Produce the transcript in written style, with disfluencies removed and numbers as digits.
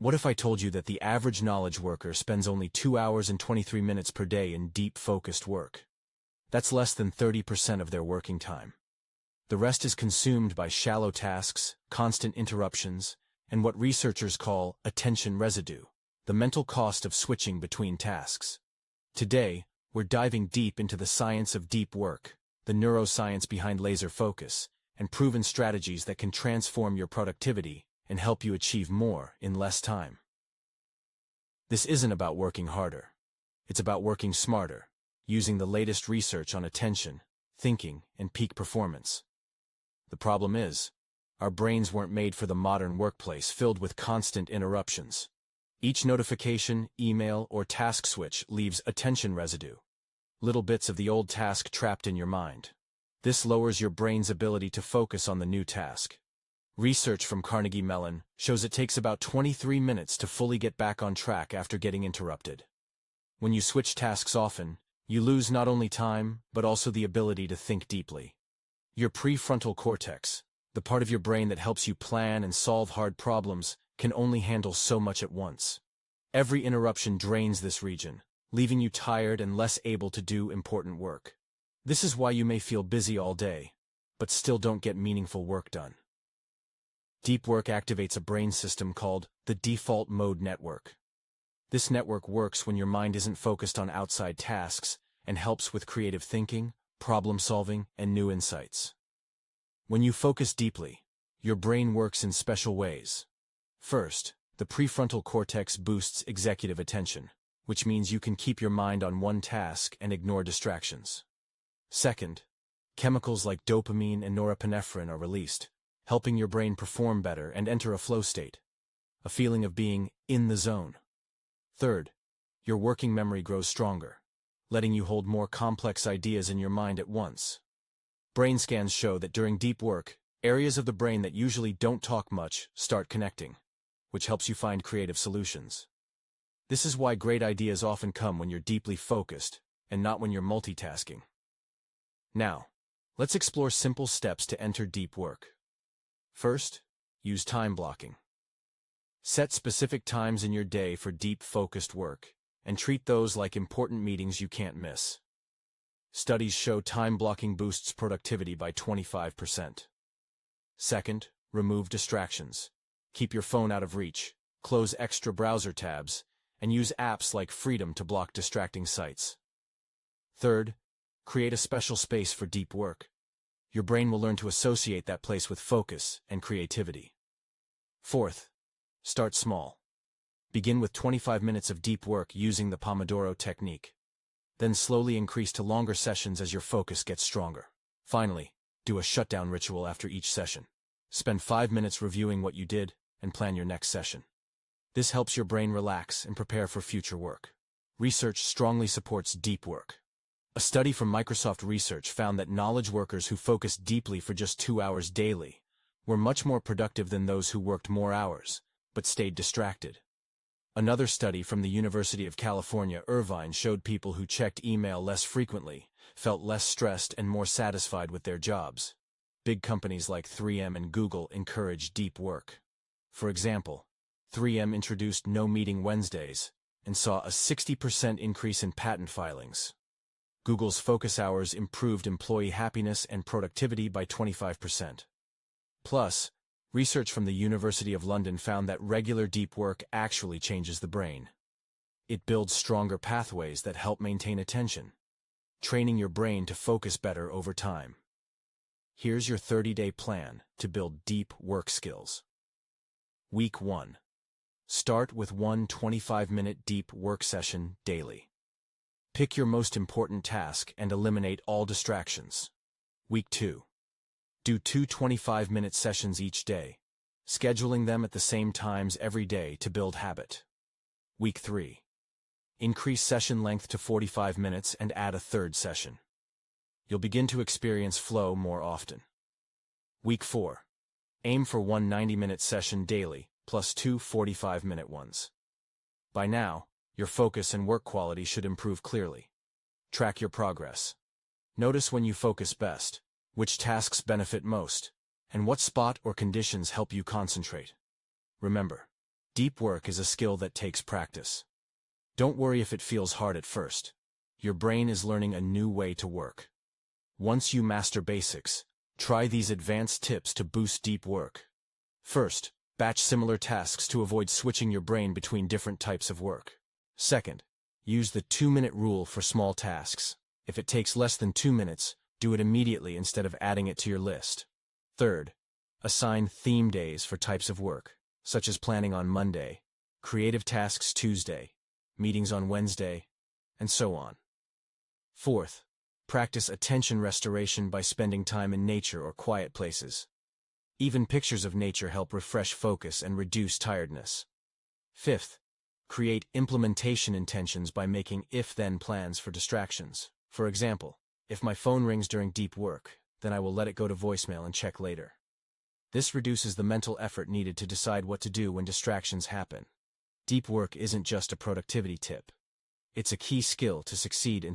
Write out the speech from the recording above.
What if I told you that the average knowledge worker spends only 2 hours and 23 minutes per day in deep, focused work? That's less than 30% of their working time. The rest is consumed by shallow tasks, constant interruptions, and what researchers call attention residue, the mental cost of switching between tasks. Today, we're diving deep into the science of deep work, the neuroscience behind laser focus, and proven strategies that can transform your productivity and help you achieve more in less time. This isn't about working harder. It's about working smarter, using the latest research on attention, thinking, and peak performance. The problem is, our brains weren't made for the modern workplace filled with constant interruptions. Each notification, email, or task switch leaves attention residue, little bits of the old task trapped in your mind. This lowers your brain's ability to focus on the new task. Research from Carnegie Mellon shows it takes about 23 minutes to fully get back on track after getting interrupted. When you switch tasks often, you lose not only time, but also the ability to think deeply. Your prefrontal cortex, the part of your brain that helps you plan and solve hard problems, can only handle so much at once. Every interruption drains this region, leaving you tired and less able to do important work. This is why you may feel busy all day, but still don't get meaningful work done. Deep work activates a brain system called the default mode network. This network works when your mind isn't focused on outside tasks and helps with creative thinking, problem-solving, and new insights. When you focus deeply, your brain works in special ways. First, the prefrontal cortex boosts executive attention, which means you can keep your mind on one task and ignore distractions. Second, chemicals like dopamine and norepinephrine are released, helping your brain perform better and enter a flow state, a feeling of being in the zone. Third, your working memory grows stronger, letting you hold more complex ideas in your mind at once. Brain scans show that during deep work, areas of the brain that usually don't talk much start connecting, which helps you find creative solutions. This is why great ideas often come when you're deeply focused, and not when you're multitasking. Now, let's explore simple steps to enter deep work. First, use time blocking. Set specific times in your day for deep, focused work, and treat those like important meetings you can't miss. Studies show time blocking boosts productivity by 25%. Second, remove distractions. Keep your phone out of reach, close extra browser tabs, and use apps like Freedom to block distracting sites. Third, create a special space for deep work. Your brain will learn to associate that place with focus and creativity. Fourth, start small. Begin with 25 minutes of deep work using the Pomodoro technique. Then slowly increase to longer sessions as your focus gets stronger. Finally, do a shutdown ritual after each session. Spend 5 minutes reviewing what you did and plan your next session. This helps your brain relax and prepare for future work. Research strongly supports deep work. A study from Microsoft Research found that knowledge workers who focused deeply for just 2 hours daily were much more productive than those who worked more hours, but stayed distracted. Another study from the University of California, Irvine showed people who checked email less frequently felt less stressed and more satisfied with their jobs. Big companies like 3M and Google encourage deep work. For example, 3M introduced No Meeting Wednesdays and saw a 60% increase in patent filings. Google's focus hours improved employee happiness and productivity by 25%. Plus, research from the University of London found that regular deep work actually changes the brain. It builds stronger pathways that help maintain attention, training your brain to focus better over time. Here's your 30-day plan to build deep work skills. Week 1. Start with one 25-minute deep work session daily. Pick your most important task and eliminate all distractions. Week 2. Do 2 25-minute sessions each day, scheduling them at the same times every day to build habit. Week 3. Increase session length to 45 minutes and add a third session. You'll begin to experience flow more often. Week 4. Aim for one 90-minute session daily, plus 2 45-minute ones. By now, your focus and work quality should improve clearly. Track your progress. Notice when you focus best, which tasks benefit most, and what spot or conditions help you concentrate. Remember, Deep work is a skill that takes practice. Don't worry if it feels hard at first. Your brain is learning a new way to work. Once you master basics, try these advanced tips to boost deep work. First, batch similar tasks to avoid switching your brain between different types of work. Second, use the 2-minute rule for small tasks. If it takes less than 2 minutes, do it immediately instead of adding it to your list. Third, assign theme days for types of work, such as planning on Monday, creative tasks Tuesday, meetings on Wednesday, and so on. Fourth, practice attention restoration by spending time in nature or quiet places. Even pictures of nature help refresh focus and reduce tiredness. Fifth, create implementation intentions by making if-then plans for distractions. For example, if my phone rings during deep work, then I will let it go to voicemail and check later. This reduces the mental effort needed to decide what to do when distractions happen. Deep work isn't just a productivity tip. It's a key skill to succeed in